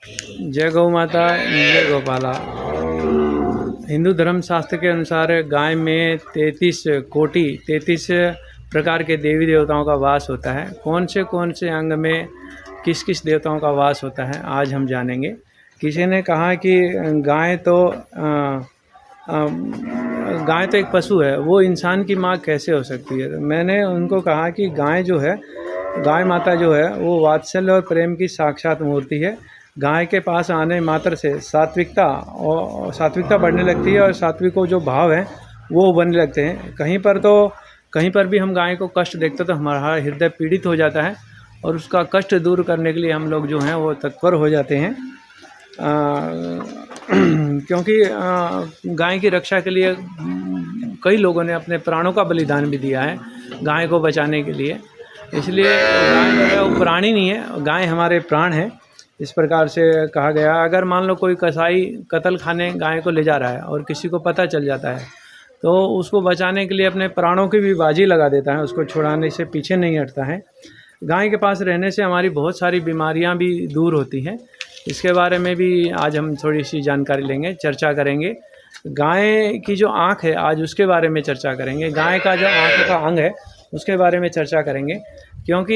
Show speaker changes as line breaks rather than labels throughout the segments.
जय गौ माता, जय गौपाला। हिंदू धर्म शास्त्र के अनुसार गाय में 33 कोटि 33 प्रकार के देवी देवताओं का वास होता है। कौन से अंग में किस किस देवताओं का वास होता है आज हम जानेंगे। किसी ने कहा कि गाय तो एक पशु है, वो इंसान की माँ कैसे हो सकती है। मैंने उनको कहा कि गाय माता जो है वो वात्सल्य और प्रेम की साक्षात मूर्ति है। गाय के पास आने मात्र से सात्विकता बढ़ने लगती है और सात्विक जो भाव है वो बनने लगते हैं। कहीं पर भी हम गाय को कष्ट देखते तो हमारा हृदय पीड़ित हो जाता है और उसका कष्ट दूर करने के लिए हम लोग जो हैं वो तत्पर हो जाते हैं। क्योंकि गाय की रक्षा के लिए कई लोगों ने अपने प्राणों का बलिदान भी दिया है गाय को बचाने के लिए। इसलिए गाय जो है वो प्राणी नहीं है, गाय हमारे प्राण है, इस प्रकार से कहा गया। अगर मान लो कोई कसाई कत्ल खाने गाय को ले जा रहा है और किसी को पता चल जाता है तो उसको बचाने के लिए अपने प्राणों की भी बाजी लगा देता है, उसको छुड़ाने से पीछे नहीं हटता है। गाय के पास रहने से हमारी बहुत सारी बीमारियां भी दूर होती हैं। इसके बारे में भी आज हम थोड़ी सी जानकारी लेंगे, चर्चा करेंगे। गाय की जो आँख है आज उसके बारे में चर्चा करेंगे। गाय का जो आँख का अंग है उसके बारे में चर्चा करेंगे, क्योंकि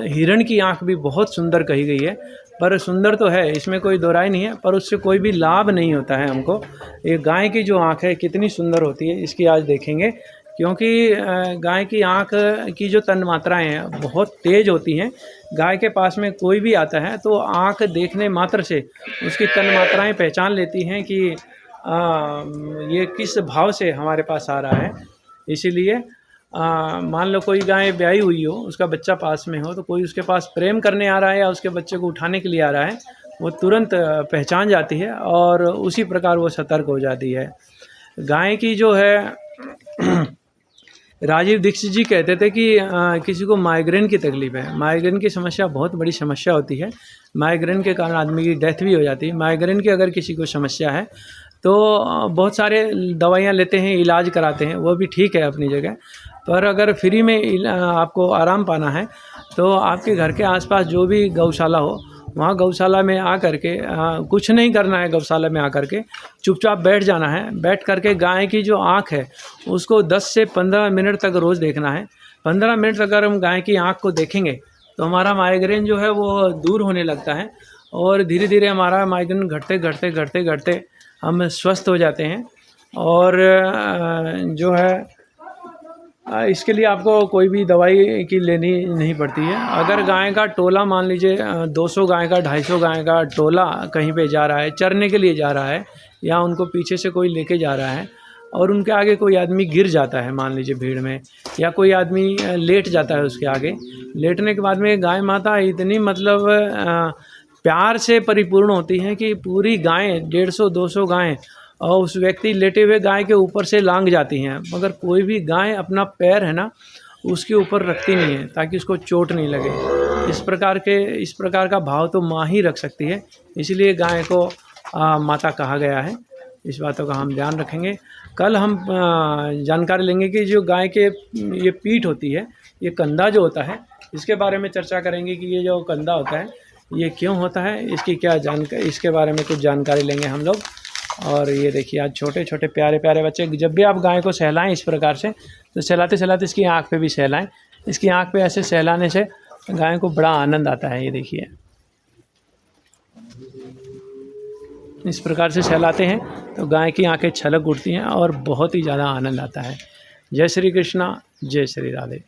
हिरण की आँख भी बहुत सुंदर कही गई है। पर सुंदर तो है, इसमें कोई दो राय नहीं है, पर उससे कोई भी लाभ नहीं होता है हमको। ये गाय की जो आँख है कितनी सुंदर होती है इसकी आज देखेंगे। क्योंकि गाय की आँख की जो तन्मात्राएँ हैं बहुत तेज़ होती हैं। गाय के पास में कोई भी आता है तो आँख देखने मात्र से उसकी तन्मात्राएँ पहचान लेती हैं कि ये किस भाव से हमारे पास आ रहा है। इसीलिए मान लो कोई गाय ब्याई हुई हो, उसका बच्चा पास में हो, तो कोई उसके पास प्रेम करने आ रहा है या उसके बच्चे को उठाने के लिए आ रहा है, वो तुरंत पहचान जाती है और उसी प्रकार वो सतर्क हो जाती है। गाय की जो है राजीव दीक्षित जी कहते थे कि किसी को माइग्रेन की तकलीफ़ है। माइग्रेन की समस्या बहुत बड़ी समस्या होती है। माइग्रेन के कारण आदमी की डेथ भी हो जाती है। माइग्रेन की अगर किसी को समस्या है तो बहुत सारे दवाइयाँ लेते हैं, इलाज कराते हैं, वो भी ठीक है अपनी जगह। पर अगर फ्री में आपको आराम पाना है तो आपके घर के आसपास जो भी गौशाला हो वहाँ गौशाला में आ कर के कुछ नहीं करना है। गौशाला में आकर के चुपचाप बैठ जाना है। बैठ कर के गाय की जो आँख है उसको 10 से 15 मिनट तक रोज़ देखना है। 15 मिनट अगर हम गाय की आँख को देखेंगे तो हमारा माइग्रेन जो है वो दूर होने लगता है और धीरे धीरे हमारा माइग्रेन घटते हम स्वस्थ हो जाते हैं। और जो है इसके लिए आपको कोई भी दवाई की लेनी नहीं पड़ती है। अगर गाय का टोला मान लीजिए 200 गाय का 250 गाय का टोला कहीं पे जा रहा है, चरने के लिए जा रहा है, या उनको पीछे से कोई लेके जा रहा है और उनके आगे कोई आदमी गिर जाता है मान लीजिए भीड़ में, या कोई आदमी लेट जाता है उसके आगे, लेटने के बाद में गाय माता इतनी मतलब प्यार से परिपूर्ण होती हैं कि पूरी गायें 150-200 गायें और उस व्यक्ति लेटे हुए गाय के ऊपर से लांग जाती हैं। मगर कोई भी गाय अपना पैर है ना उसके ऊपर रखती नहीं है ताकि उसको चोट नहीं लगे। इस प्रकार का भाव तो माँ ही रख सकती है, इसलिए गाय को माता कहा गया है। इस बातों का हम ध्यान रखेंगे। कल हम जानकारी लेंगे कि जो गाय के ये पीठ होती है, ये कंधा जो होता है, इसके बारे में चर्चा करेंगे कि ये जो कंधा होता है ये क्यों होता है, इसकी क्या जानकारी, इसके बारे में कुछ जानकारी लेंगे हम लोग। और ये देखिए आज छोटे छोटे प्यारे प्यारे बच्चे, जब भी आप गाय को सहलाएं इस प्रकार से, तो सहलाते सहलाते इसकी आँख पे भी सहलाएं। इसकी आँख पे ऐसे सहलाने से गाय को बड़ा आनंद आता है। ये देखिए इस प्रकार से सहलाते हैं तो गाय की आंखें छलक उठती हैं और बहुत ही ज़्यादा आनंद आता है। जय श्री कृष्णा, जय श्री राधे।